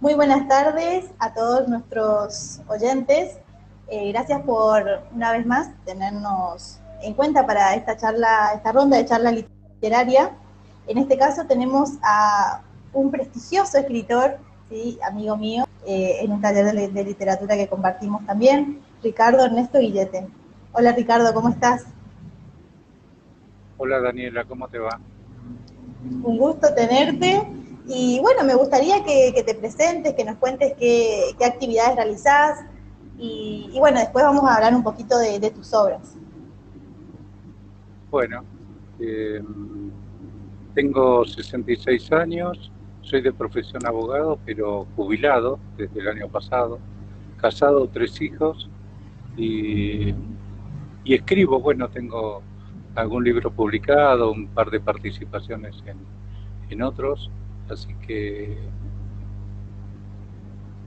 Muy buenas tardes a todos nuestros oyentes. Gracias por una vez más tenernos en cuenta para esta charla, esta ronda de charla literaria. En este caso tenemos a un prestigioso escritor, ¿sí? Amigo mío, en un taller de literatura que compartimos también, Ricardo Ernesto Guillete. Hola Ricardo, ¿cómo estás? Hola Daniela, ¿cómo te va? Un gusto tenerte. Y bueno, me gustaría que te presentes, que nos cuentes qué actividades realizás. Y bueno, después vamos a hablar un poquito de tus obras. Bueno, eh, tengo 66 años, soy de profesión abogado, pero jubilado desde el año pasado, casado, 3 hijos y, y escribo. Bueno, tengo algún libro publicado, un par de participaciones en otros, así que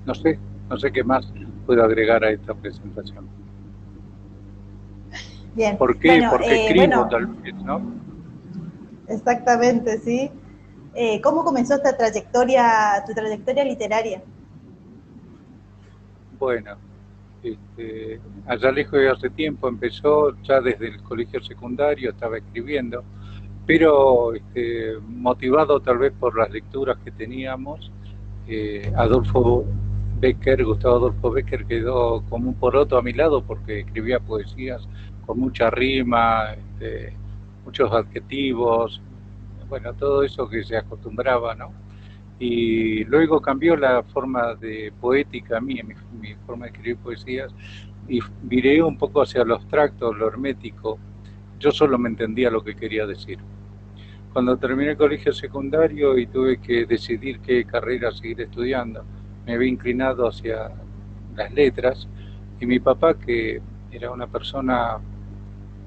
no sé, no sé qué más puedo agregar a esta presentación. Bien, ¿Por qué? bueno, Porque escribo tal vez, ¿no? exactamente, ¿sí? ¿Cómo comenzó esta trayectoria, tu trayectoria literaria? Bueno, allá lejos de hace tiempo empezó, ya desde el colegio secundario estaba escribiendo, pero motivado tal vez por las lecturas que teníamos. Gustavo Adolfo Bécquer quedó como un poroto a mi lado porque escribía poesías con mucha rima, muchos adjetivos, bueno, todo eso que se acostumbraba, ¿no? Y luego cambió la forma de poética mía, mi forma de escribir poesías, y viré un poco hacia lo abstracto, lo hermético. Yo solo me entendía lo que quería decir. Cuando terminé el colegio secundario y tuve que decidir qué carrera seguir estudiando, me había inclinado hacia las letras, y mi papá, que era una persona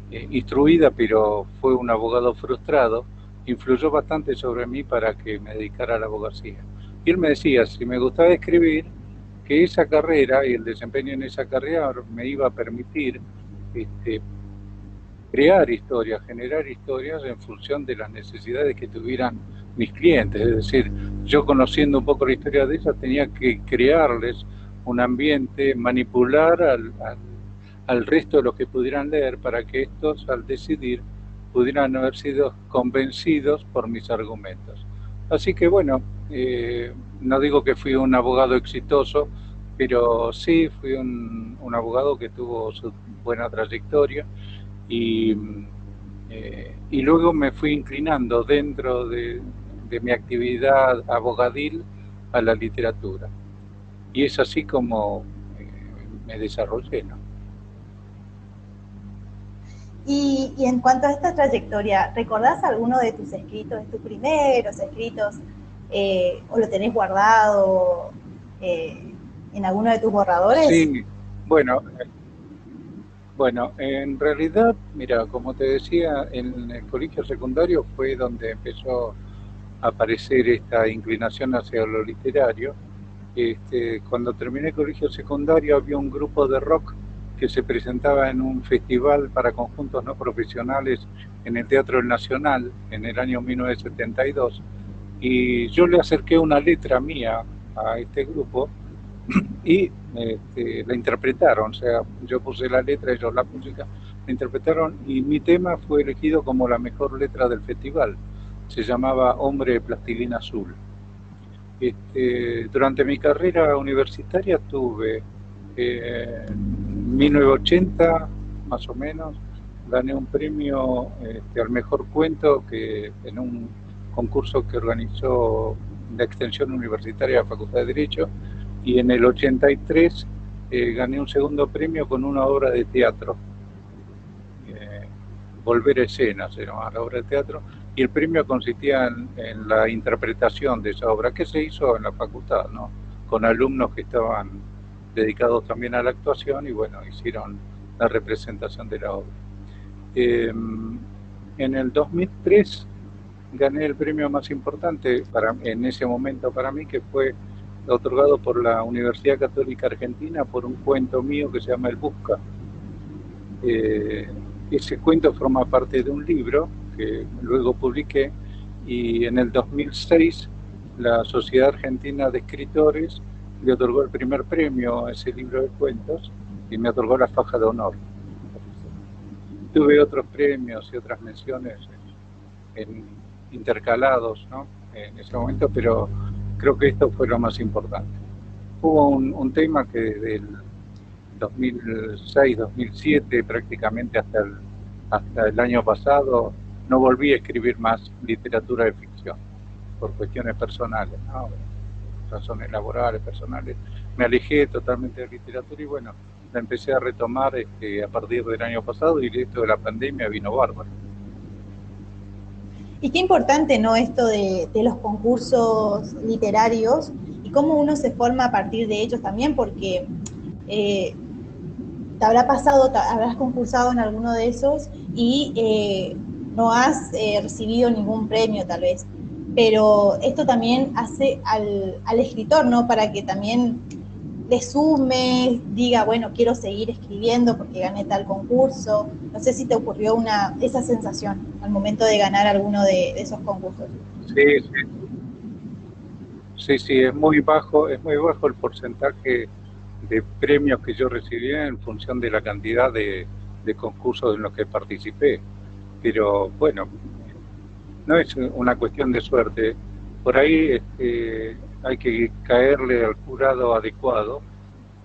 instruida, pero fue un abogado frustrado, influyó bastante sobre mí para que me dedicara a la abogacía. Y él me decía, si me gustaba escribir, que esa carrera y el desempeño en esa carrera me iba a permitir este, crear historias, generar historias en función de las necesidades que tuvieran mis clientes. Es decir, yo, conociendo un poco la historia de ellas, tenía que crearles un ambiente, manipular al resto de los que pudieran leer, para que estos, al decidir, pudieran haber sido convencidos por mis argumentos. Así que bueno, no digo que fui un abogado exitoso, pero sí fui un abogado que tuvo su buena trayectoria, y, y luego me fui inclinando dentro de mi actividad abogadil a la literatura. Y es así como me desarrollé, ¿no? Y en cuanto a esta trayectoria, ¿recordás alguno de tus escritos, de tus primeros escritos, o lo tenés guardado en alguno de tus borradores? Sí, bueno, bueno, en realidad, mira, como te decía, en el colegio secundario fue donde empezó a aparecer esta inclinación hacia lo literario. Cuando terminé el colegio secundario había un grupo de rock que se presentaba en un festival para conjuntos no profesionales en el Teatro Nacional en el año 1972, y yo le acerqué una letra mía a este grupo y la interpretaron. O sea, yo puse la letra, ellos la música, la interpretaron, y mi tema fue elegido como la mejor letra del festival. Se llamaba Hombre de Plastilina Azul. Durante mi carrera universitaria tuve, en 1980 más o menos, gané un premio al mejor cuento, que en un concurso que organizó la extensión universitaria de la Facultad de Derecho, y en el 83 gané un segundo premio con una obra de teatro, eh, Volver a Escena se llamaba la obra de teatro, y el premio consistía en la interpretación de esa obra, que se hizo en la facultad, ¿no? Con alumnos que estaban dedicados también a la actuación, y bueno, hicieron la representación de la obra. En el 2003 gané el premio más importante en ese momento para mí, que fue otorgado por la Universidad Católica Argentina por un cuento mío que se llama El Busca. Ese cuento forma parte de un libro que luego publiqué, y en el 2006 la Sociedad Argentina de Escritores le otorgó el primer premio a ese libro de cuentos y me otorgó la faja de honor. Tuve otros premios y otras menciones intercalados, ¿no?, en ese momento, pero creo que esto fue lo más importante. Hubo un tema que desde el 2006-2007 prácticamente hasta el año pasado no volví a escribir más literatura de ficción por cuestiones personales, ¿no?, razones laborales, personales. Me alejé totalmente de la literatura y bueno, la empecé a retomar a partir del año pasado, y esto de la pandemia vino bárbaro. Y qué importante, ¿no?, esto de los concursos literarios y cómo uno se forma a partir de ellos también, porque te habrá pasado, habrás concursado en alguno de esos y no has recibido ningún premio tal vez, pero esto también hace al escritor, ¿no?, para que también le sume, diga, bueno, quiero seguir escribiendo porque gané tal concurso. No sé si te ocurrió esa sensación al momento de ganar alguno de esos concursos. Sí, es muy bajo el porcentaje de premios que yo recibí en función de la cantidad de concursos en los que participé. Pero bueno, no es una cuestión de suerte. Por ahí hay que caerle al jurado adecuado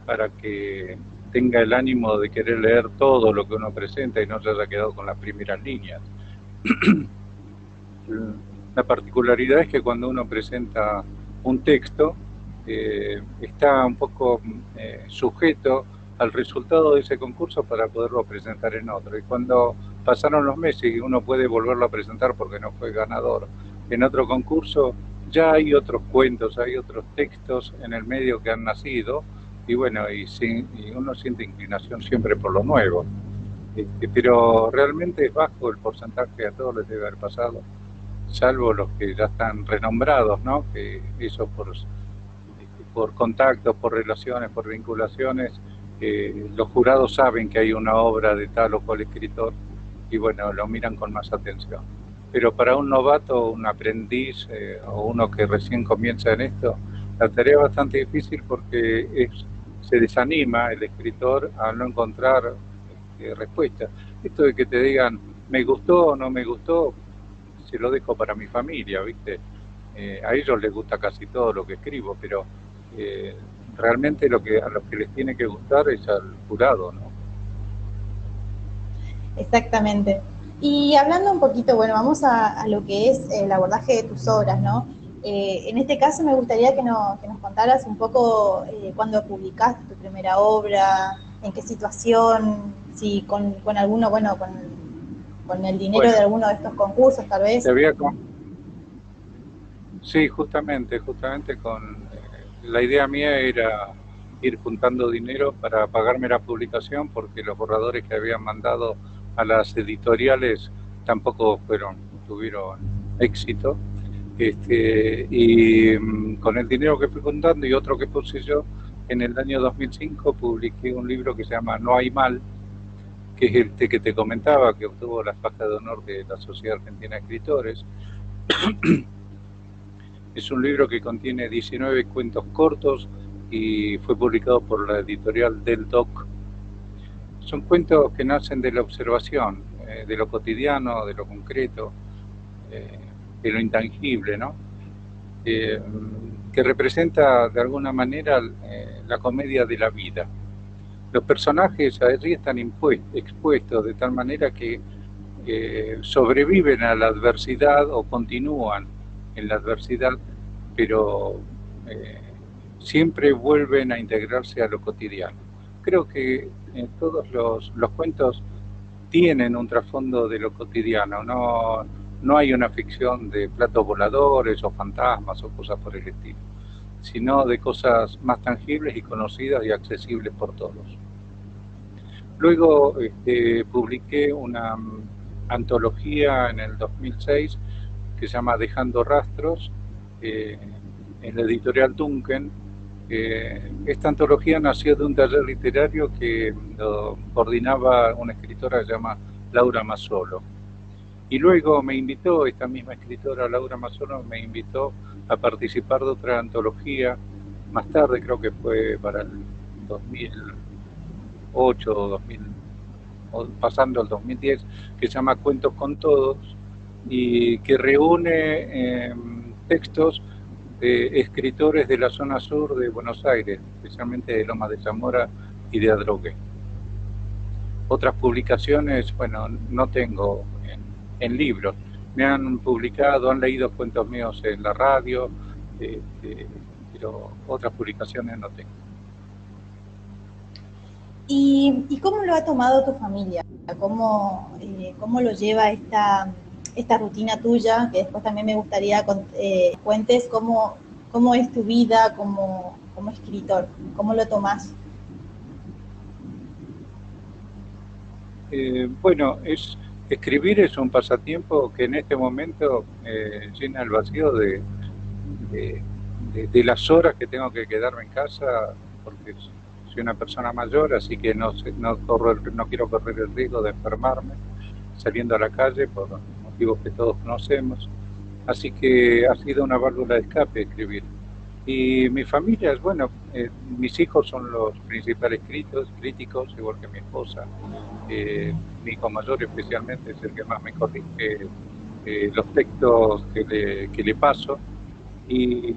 para que tenga el ánimo de querer leer todo lo que uno presenta y no se haya quedado con las primeras líneas. La particularidad es que cuando uno presenta un texto, está un poco sujeto al resultado de ese concurso para poderlo presentar en otro. Y cuando pasaron los meses y uno puede volverlo a presentar porque no fue ganador en otro concurso, ya hay otros cuentos, hay otros textos en el medio que han nacido, y bueno, y uno siente inclinación siempre por lo nuevo. Pero realmente es bajo el porcentaje, a todos les debe haber pasado, salvo los que ya están renombrados, ¿no?, que eso por contactos, por relaciones, por vinculaciones, los jurados saben que hay una obra de tal o cual escritor y bueno, lo miran con más atención. Pero para un novato, un aprendiz o uno que recién comienza en esto, la tarea es bastante difícil porque se desanima el escritor al no encontrar respuesta. Esto de que te digan, me gustó o no me gustó, se lo dejo para mi familia, ¿viste? A ellos les gusta casi todo lo que escribo, pero realmente a los que les tiene que gustar es al jurado, ¿no? Exactamente. Y hablando un poquito, bueno, vamos a lo que es el abordaje de tus obras, ¿no? En este caso me gustaría que nos contaras un poco cuándo publicaste tu primera obra, en qué situación, si con alguno, bueno, con el dinero de alguno de estos concursos, tal vez. Sí, justamente la idea mía era ir juntando dinero para pagarme la publicación, porque los borradores que habían mandado a las editoriales tampoco tuvieron éxito. Y con el dinero que fui juntando y otro que puse yo, en el año 2005 publiqué un libro que se llama No hay mal, que es este que te comentaba, que obtuvo la faja de honor de la Sociedad Argentina de Escritores. Es un libro que contiene 19 cuentos cortos y fue publicado por la editorial Del Doc. Son cuentos que nacen de la observación, de lo cotidiano, de lo concreto, de lo intangible, ¿no? Que representa de alguna manera la comedia de la vida. Los personajes allí están expuestos de tal manera que sobreviven a la adversidad o continúan en la adversidad, pero siempre vuelven a integrarse a lo cotidiano. Creo que todos los cuentos tienen un trasfondo de lo cotidiano, no hay una ficción de platos voladores o fantasmas o cosas por el estilo, sino de cosas más tangibles y conocidas y accesibles por todos. Luego publiqué una antología en el 2006 que se llama Dejando Rastros, en la editorial Duncan. Esta antología nació de un taller literario que lo coordinaba una escritora que se llama Laura Mazzolo. Y luego me invitó, esta misma escritora, Laura Mazzolo, me invitó a participar de otra antología, más tarde creo que fue para el 2008 o 2000, o pasando al 2010, que se llama Cuentos con Todos, y que reúne textos de escritores de la zona sur de Buenos Aires, especialmente de Lomas de Zamora y de Adrogué. Otras publicaciones, bueno, no tengo en libros. Me han publicado, han leído cuentos míos en la radio, pero otras publicaciones no tengo. ¿Y cómo lo ha tomado tu familia? ¿Cómo lo lleva esta rutina tuya? Que después también me gustaría cuentes cómo es tu vida como escritor, cómo lo tomás. Bueno, escribir es un pasatiempo que en este momento llena el vacío de las horas que tengo que quedarme en casa, porque soy una persona mayor, así que no quiero correr el riesgo de enfermarme saliendo a la calle por motivos que todos conocemos. Así que ha sido una válvula de escape escribir. Y mi familia, bueno, mis hijos son los principales críticos, igual que mi esposa. Mi hijo mayor especialmente es el que más me corrige los textos que le paso. Y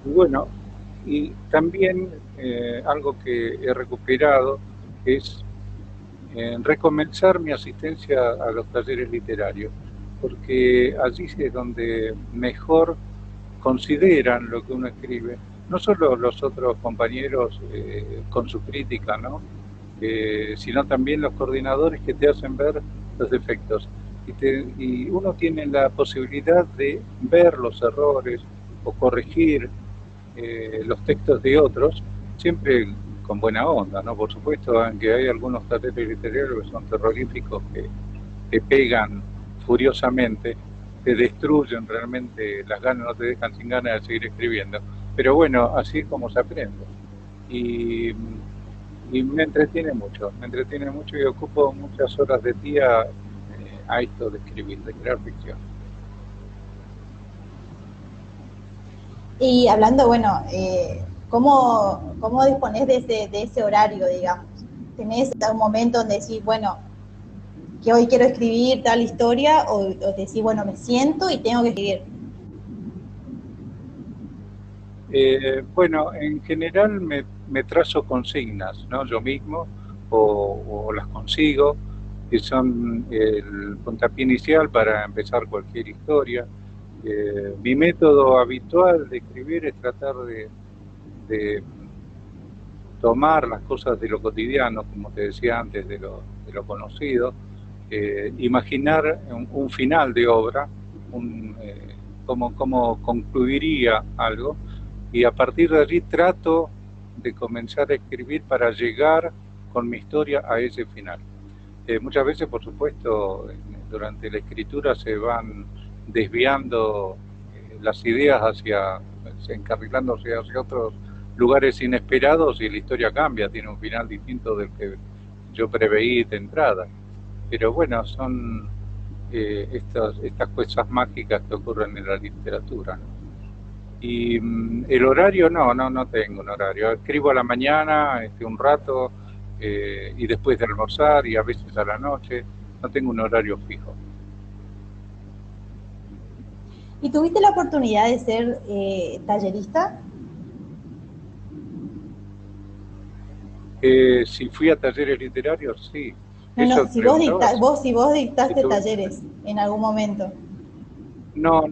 bueno, y también algo que he recuperado es recomenzar mi asistencia a los talleres literarios, porque allí es donde mejor consideran lo que uno escribe, no solo los otros compañeros con su crítica, ¿no? Sino también los coordinadores que te hacen ver los defectos. Y uno tiene la posibilidad de ver los errores o corregir los textos de otros, siempre con buena onda, ¿no? Por supuesto, aunque hay algunos talleres literarios que son terroríficos, que te pegan furiosamente, te destruyen realmente las ganas, no te dejan sin ganas de seguir escribiendo. Pero bueno, así es como se aprende. Y me entretiene mucho y ocupo muchas horas del día a esto de escribir, de crear ficción. Y hablando, bueno, ¿cómo disponés de ese horario, digamos? ¿Tenés algún momento donde decís, bueno, que hoy quiero escribir tal historia, o decís, bueno, me siento y tengo que escribir? Bueno, en general me trazo consignas, ¿no? Yo mismo, o las consigo, que son el puntapié inicial para empezar cualquier historia. Mi método habitual de escribir es tratar de tomar las cosas de lo cotidiano, como te decía antes, de lo conocido, imaginar un final de obra, cómo concluiría algo, y a partir de allí trato de comenzar a escribir para llegar con mi historia a ese final. Muchas veces, por supuesto, durante la escritura se van desviando las ideas encarrilándose hacia otros lugares inesperados, y la historia cambia, tiene un final distinto del que yo preveí de entrada. Pero bueno, son estas cosas mágicas que ocurren en la literatura, ¿no? Y el horario, no tengo un horario. Escribo a la mañana, un rato, y después de almorzar, y a veces a la noche. No tengo un horario fijo. ¿Y tuviste la oportunidad de ser tallerista? Si fui a talleres literarios, sí. No, si vos dictaste talleres en algún momento. No.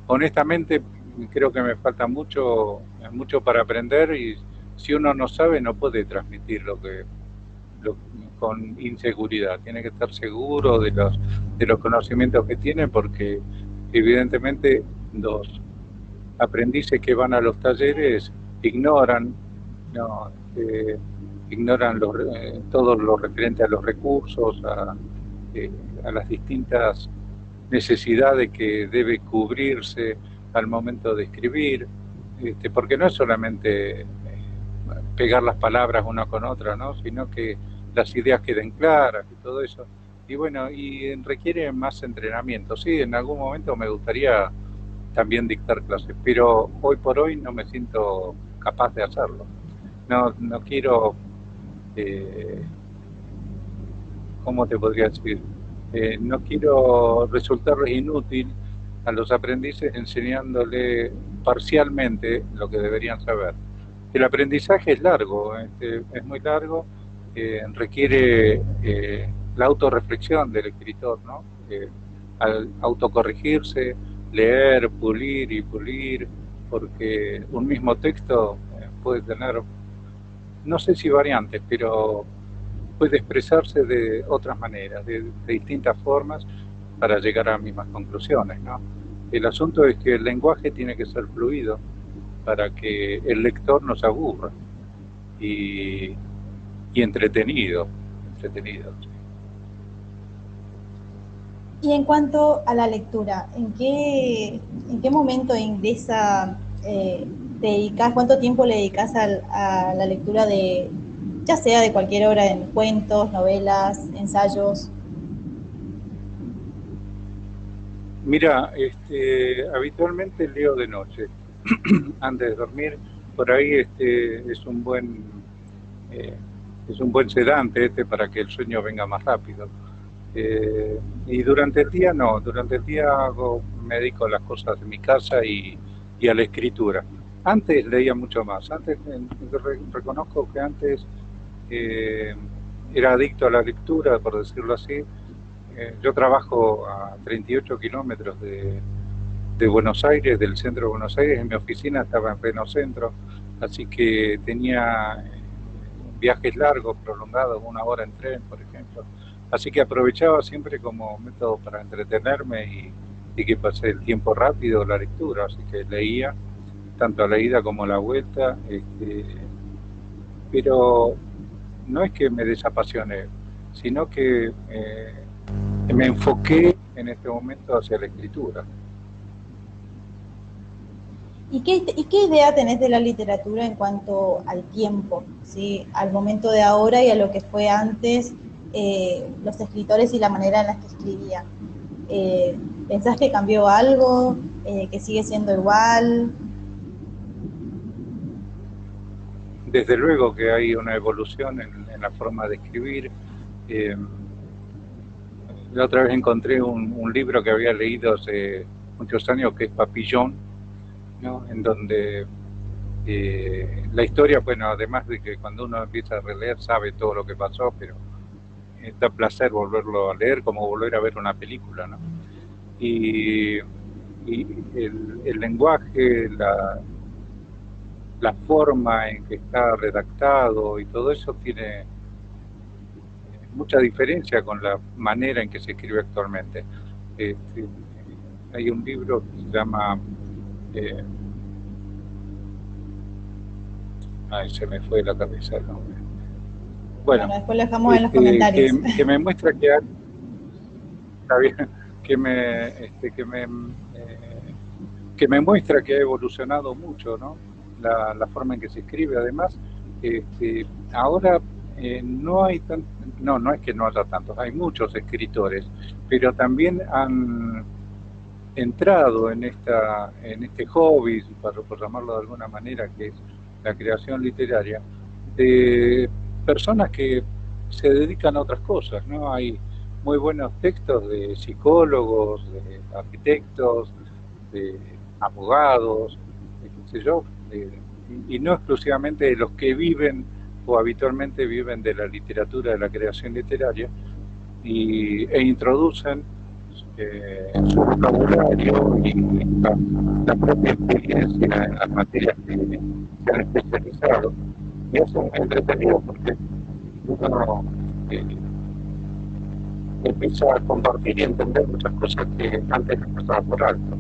Honestamente, creo que me falta mucho para aprender, y si uno no sabe, no puede transmitirlo con inseguridad. Tiene que estar seguro de los conocimientos que tiene, porque evidentemente los aprendices que van a los talleres ignoran todo lo referente a los recursos, a las distintas necesidades que debe cubrirse al momento de escribir, porque no es solamente pegar las palabras una con otra, ¿no? Sino que las ideas queden claras y todo eso. Y bueno, y requiere más entrenamiento. Sí, en algún momento me gustaría también dictar clases, pero hoy por hoy no me siento capaz de hacerlo. No quiero, ¿cómo te podría decir? No quiero resultarles inútil a los aprendices enseñándole parcialmente lo que deberían saber. El aprendizaje es largo, es muy largo, requiere la autorreflexión del escritor, ¿no? Al autocorregirse, leer, pulir y pulir, porque un mismo texto puede tener, no sé si variantes, pero puede expresarse de otras maneras, de distintas formas, para llegar a las mismas conclusiones, ¿no? El asunto es que el lenguaje tiene que ser fluido para que el lector no se aburra y entretenido. Sí. Y en cuanto a la lectura, en qué momento ingresa, te dedicas, cuánto tiempo le dedicas a la lectura de, ya sea de cualquier obra, en cuentos, novelas, ensayos? Mira, habitualmente leo de noche, antes de dormir. Por ahí eh, es un buen sedante para que el sueño venga más rápido. Y durante el día no, durante el día me dedico a las cosas de mi casa y a la escritura. Antes leía mucho más, reconozco que antes era adicto a la lectura, por decirlo así. Yo trabajo a 38 kilómetros de Buenos Aires, del centro de Buenos Aires, y mi oficina estaba en pleno centro, así que tenía viajes largos, prolongados, 1 hora en tren, por ejemplo. Así que aprovechaba siempre como método para entretenerme y que pase el tiempo rápido la lectura, así que leía tanto a la ida como a la vuelta, pero no es que me desapasioné, sino que me enfoqué en este momento hacia la escritura. ¿Y qué idea tenés de la literatura en cuanto al tiempo, ¿sí? Al momento de ahora y a lo que fue antes, los escritores y la manera en la que escribían? Eh, ¿Pensás que cambió algo? ¿Que sigue siendo igual? Desde luego que hay una evolución en la forma de escribir. La otra vez encontré un libro que había leído hace muchos años, que es Papillon, ¿no? En donde la historia, bueno, además de que cuando uno empieza a releer sabe todo lo que pasó, pero da placer volverlo a leer, como volver a ver una película, ¿no? Y el lenguaje, la forma en que está redactado y todo eso tiene mucha diferencia con la manera en que se escribe actualmente. Hay un libro que se llama se me fue de la cabeza el nombre. Bueno, después lo dejamos en los comentarios. Que me muestra que hay, que me muestra que ha evolucionado mucho, ¿no? La forma en que se escribe. Además, ahora no hay no es que no haya tantos, hay muchos escritores, pero también han entrado en este hobby, por llamarlo de alguna manera, que es la creación literaria, de personas que se dedican a otras cosas, ¿no? Hay muy buenos textos de psicólogos, de arquitectos, de abogados, qué sé yo, y no exclusivamente de los que viven o habitualmente viven de la literatura, de la creación literaria, e introducen su vocabulario y la propia experiencia en las materias que se han especializado. Y eso es muy entretenido porque uno empieza a compartir y entender muchas cosas que antes no pasaba por alto.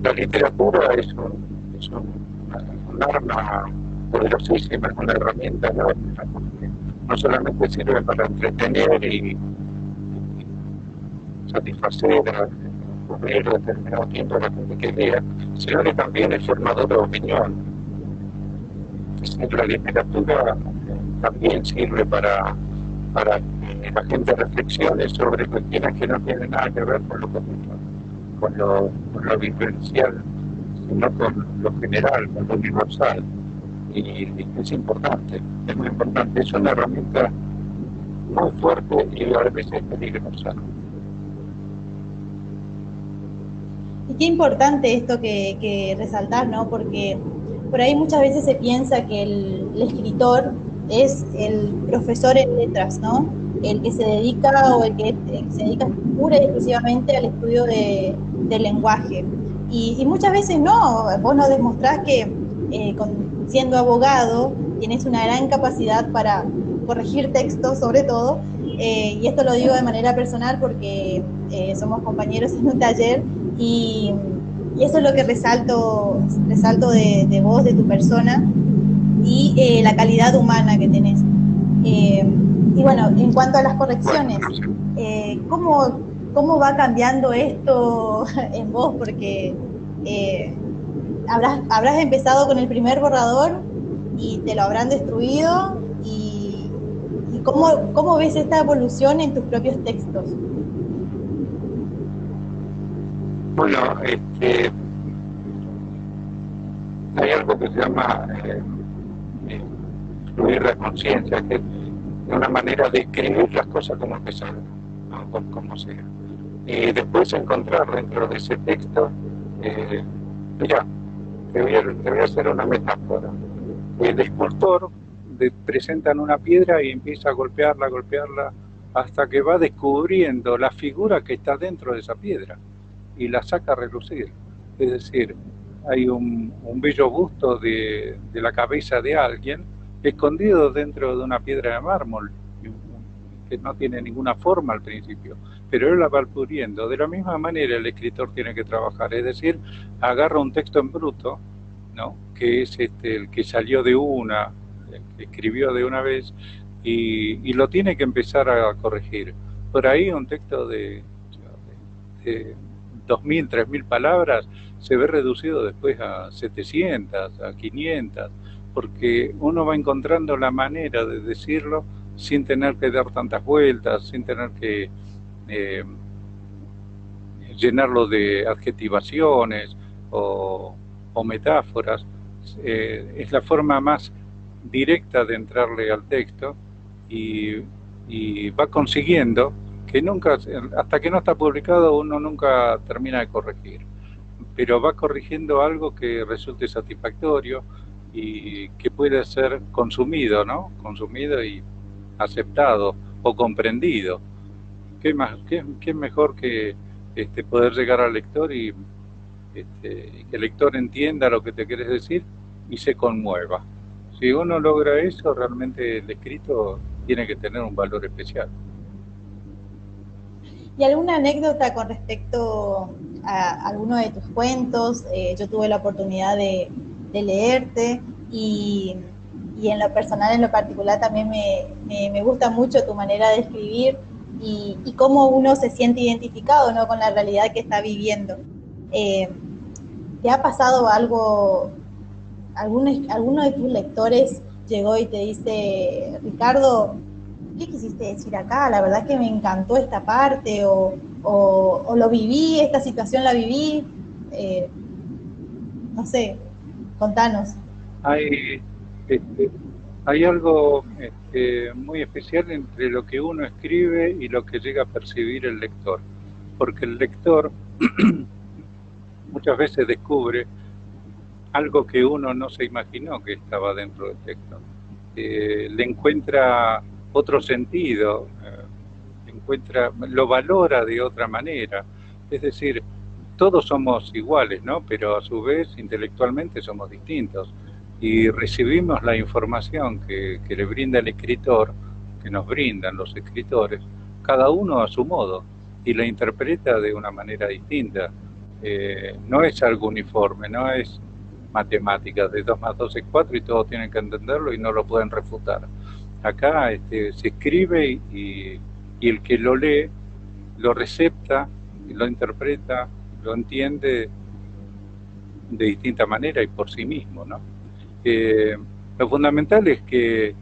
La literatura es un arma poderosísima, es una herramienta enorme, porque no solamente sirve para entretener y satisfacer por un determinado tiempo a la gente que lea, sino que también es formador de opinión. Es decir, la literatura también sirve para que la gente reflexione sobre cuestiones que no tienen nada que ver con lo vivencial, sino con lo general, con lo universal. Y es importante, es muy importante. Es una herramienta muy fuerte y a veces peligrosa. Y qué importante esto que resaltar, ¿no? Porque por ahí muchas veces se piensa que el escritor es el profesor en letras, ¿no? El que se dedica o el que se dedica pura y exclusivamente al estudio del lenguaje. Y muchas veces no, vos nos demostrás que siendo abogado tienes una gran capacidad para corregir textos sobre todo, y esto lo digo de manera personal porque somos compañeros en un taller y, y eso es lo que resalto de vos, de tu persona y la calidad humana que tenés. Y bueno, en cuanto a las correcciones, ¿cómo va cambiando esto en vos? Porque habrás empezado con el primer borrador y te lo habrán destruido. ¿Y cómo ves esta evolución en tus propios textos? Bueno, hay algo que se llama fluir la conciencia, que es una manera de escribir las cosas como que salgan, ¿no? Como sea. Y después encontrar dentro de ese texto, mira, te voy a hacer una metáfora. El escultor presentan una piedra y empieza a golpearla, hasta que va descubriendo la figura que está dentro de esa piedra y la saca a relucir. Es decir, hay un bello busto de la cabeza de alguien escondido dentro de una piedra de mármol que no tiene ninguna forma al principio, pero él la va puliendo. De la misma manera el escritor tiene que trabajar, es decir, agarra un texto en bruto, ¿no? Que es el que salió de una, el que escribió de una vez, y lo tiene que empezar a corregir. Por ahí un texto de 2.000, 3.000 palabras se ve reducido después a 700, a 500, porque uno va encontrando la manera de decirlo sin tener que dar tantas vueltas, sin tener que llenarlo de adjetivaciones o metáforas. Es la forma más directa de entrarle al texto y va consiguiendo que nunca, hasta que no está publicado, uno nunca termina de corregir, pero va corrigiendo algo que resulte satisfactorio y que pueda ser consumido, ¿no? Consumido y aceptado o comprendido. ¿Qué mejor que poder llegar al lector y que el lector entienda lo que te quieres decir y se conmueva? Si uno logra eso, realmente el escrito tiene que tener un valor especial. ¿Y alguna anécdota con respecto a alguno de tus cuentos? Yo tuve la oportunidad de leerte y en lo personal, en lo particular, también me gusta mucho tu manera de escribir y cómo uno se siente identificado, ¿no?, con la realidad que está viviendo. ¿Te ha pasado algo, alguno de tus lectores llegó y te dice, Ricardo, ¿qué quisiste decir acá? La verdad que me encantó esta parte, o lo viví, esta situación la viví, no sé, contanos. Hay, hay algo muy especial entre lo que uno escribe y lo que llega a percibir el lector, porque el lector muchas veces descubre algo que uno no se imaginó que estaba dentro del texto. Le encuentra otro sentido, lo valora de otra manera. Es decir, todos somos iguales, ¿no? Pero a su vez intelectualmente somos distintos y recibimos la información que le brinda el escritor, que nos brindan los escritores, cada uno a su modo, y la interpreta de una manera distinta. No es algo uniforme, no es matemáticas de 2 más 2 es 4 y todos tienen que entenderlo y no lo pueden refutar. Acá se escribe y el que lo lee lo recepta, lo interpreta, lo entiende de distinta manera y por sí mismo, ¿no? Lo fundamental es que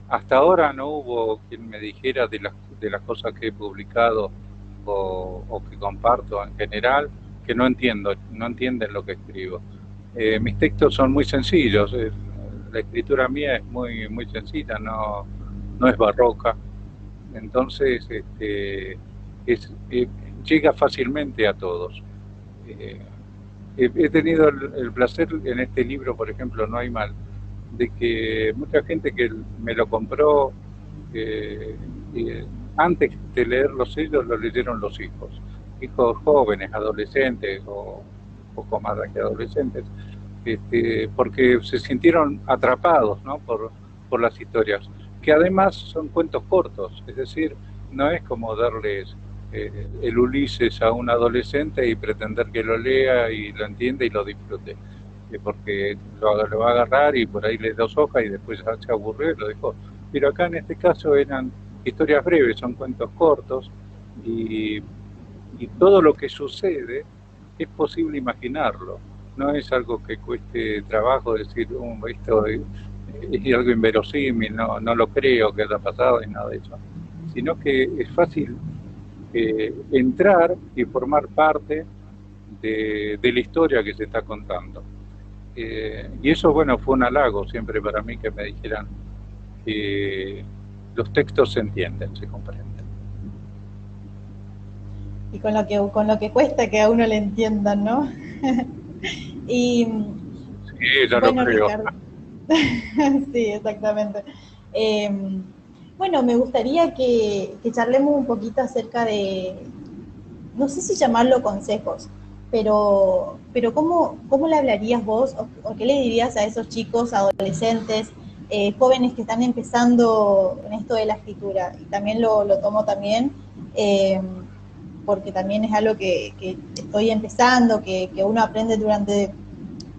hasta ahora no hubo quien me dijera de las cosas que he publicado o que comparto en general, que no entienden lo que escribo. Mis textos son muy sencillos, la escritura mía es muy sencilla, no es barroca, entonces llega fácilmente a todos. He tenido el placer en este libro, por ejemplo, No hay mal, de que mucha gente que me lo compró antes de leerlo ellos, lo leyeron los hijos jóvenes, adolescentes o poco más que adolescentes, porque se sintieron atrapados, ¿no? por las historias, que además son cuentos cortos, es decir, no es como darles el Ulises a un adolescente y pretender que lo lea y lo entienda y lo disfrute, porque lo va a agarrar y por ahí le da 2 hojas y después se aburrió y lo dejó. Pero acá en este caso eran historias breves, son cuentos cortos y todo lo que sucede es posible imaginarlo. No es algo que cueste trabajo decir, esto es algo inverosímil, no lo creo que haya pasado y nada de eso, sino que es fácil entrar y formar parte de la historia que se está contando. Y eso, bueno, fue un halago siempre para mí que me dijeran que los textos se entienden, se comprenden. Y con lo que cuesta que a uno le entiendan, ¿no? Y Sí, ya lo bueno, creo. Ricardo, sí, exactamente. Eh, bueno, me gustaría que charlemos un poquito acerca de, no sé si llamarlo consejos, pero ¿cómo le hablarías vos o qué le dirías a esos chicos, adolescentes, jóvenes que están empezando en esto de la escritura? Y también lo tomo también eh, porque también es algo que estoy empezando, que uno aprende durante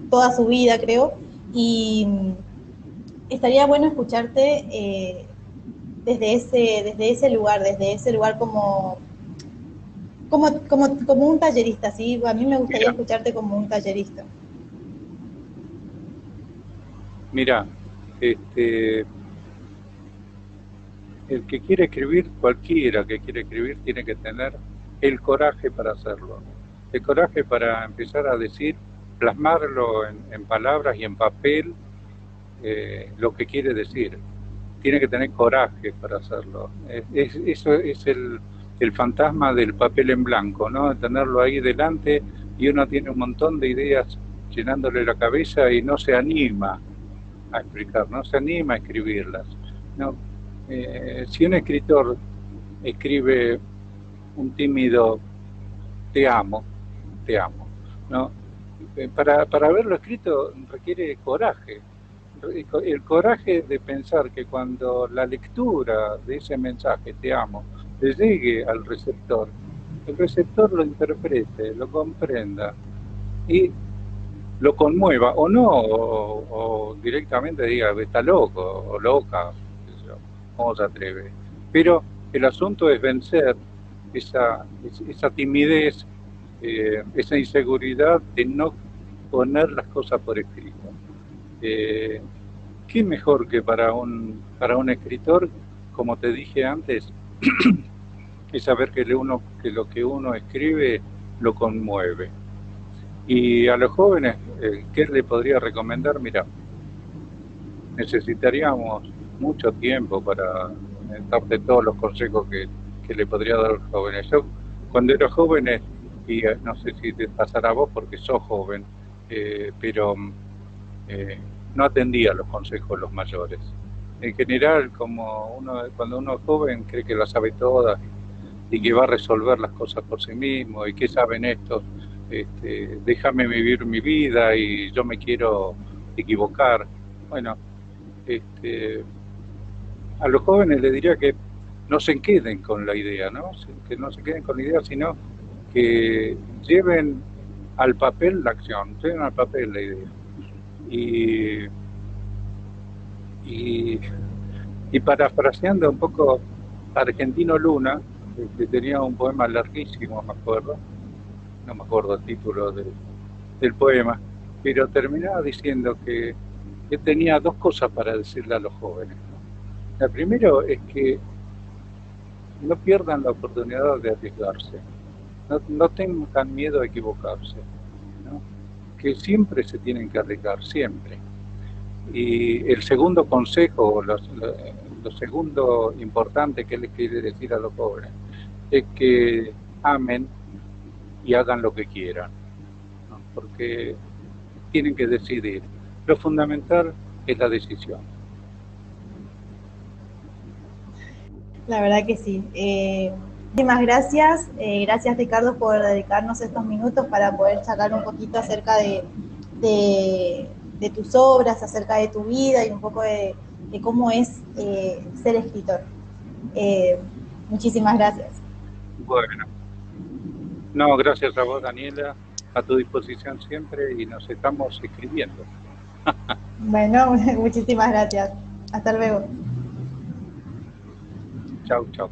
toda su vida, creo, y estaría bueno escucharte desde ese lugar como un tallerista, ¿sí? A mí me gustaría Mira, escucharte como un tallerista. mira, el que quiere escribir, cualquiera que quiere escribir, tiene que tener el coraje para hacerlo. El coraje para empezar a decir, plasmarlo en palabras y en papel, lo que quiere decir. Tiene que tener coraje para hacerlo. Eso es el fantasma del papel en blanco, ¿no? Tenerlo ahí delante y uno tiene un montón de ideas llenándole la cabeza y no se anima a explicar, no se anima a escribirlas. ¿No? Si un escritor escribe un tímido te amo, ¿no? Para verlo escrito requiere coraje, el coraje de pensar que cuando la lectura de ese mensaje, te amo, le llegue al receptor, el receptor lo interprete, lo comprenda y lo conmueva, o no, o directamente diga, está loco, o loca, cómo se atreve. Pero el asunto es vencer esa timidez, esa inseguridad de no poner las cosas por escrito. ¿Qué mejor que para un escritor, como te dije antes, es saber que lo que uno escribe lo conmueve? Y a los jóvenes, ¿qué le podría recomendar? Mira, necesitaríamos mucho tiempo para darte todos los consejos que le podría dar a los jóvenes. Yo, cuando era joven, y no sé si te pasará a vos porque sos joven, pero no atendía los consejos de los mayores. En general, cuando uno es joven, cree que las sabe todas y que va a resolver las cosas por sí mismo, y qué saben estos, déjame vivir mi vida y yo me quiero equivocar. Bueno, a los jóvenes les diría que no se queden con la idea, ¿no? Que no se queden con la idea, sino que lleven al papel la acción, lleven al papel la idea. Y parafraseando un poco a Argentino Luna, que tenía un poema larguísimo, no me acuerdo el título del poema, pero terminaba diciendo que tenía 2 cosas para decirle a los jóvenes, ¿no? La primero es que no pierdan la oportunidad de arriesgarse, no tengan miedo a equivocarse, ¿no? Que siempre se tienen que arriesgar, siempre. Y el segundo consejo, lo segundo importante que les quiere decir a los jóvenes, es que amen y hagan lo que quieran, ¿no? Porque tienen que decidir. Lo fundamental es la decisión. La verdad que sí. Muchísimas gracias. Gracias, Ricardo, por dedicarnos estos minutos para poder charlar un poquito acerca de tus obras, acerca de tu vida y un poco de cómo es ser escritor. Muchísimas gracias. Bueno, no, gracias a vos, Daniela, a tu disposición siempre y nos estamos escribiendo. Bueno, muchísimas gracias. Hasta luego. Chau, chau.